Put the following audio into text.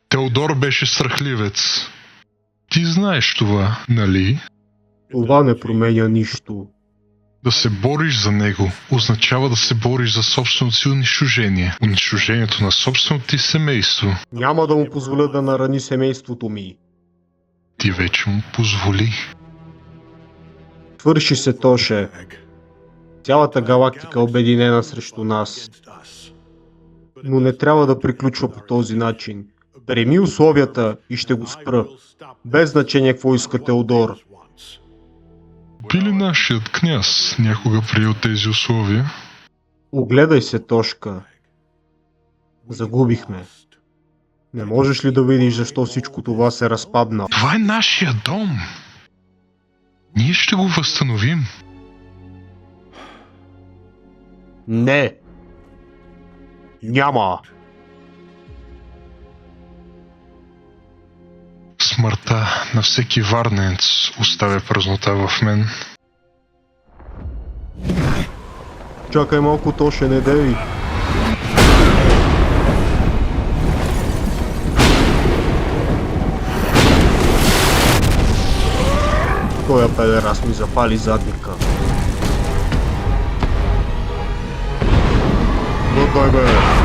Теодор беше страхливец. Ти знаеш това, нали? Това не променя нищо. Да се бориш за него означава да се бориш за собственото си унищожение. Унищожението на собственото ти семейство. Няма да му позволя да нарани семейството ми. Ти вече му позволи. Свърши се, Тоше. Цялата галактика е обединена срещу нас. Но не трябва да приключва по този начин. Приеми условията и ще го спра. Без значение какво иска Теодор. Би ли нашият княз някога приел тези условия? Огледай се, Тошка. Загубихме. Не можеш ли да видиш защо всичко това се разпадна? Това е нашия дом. Ние ще го възстановим. Не. Няма. Смъртта на всеки варненец оставя празнота в мен. Чакай малко, Тоше, не дей. Тоя педерас ми запали задника. Готай бе!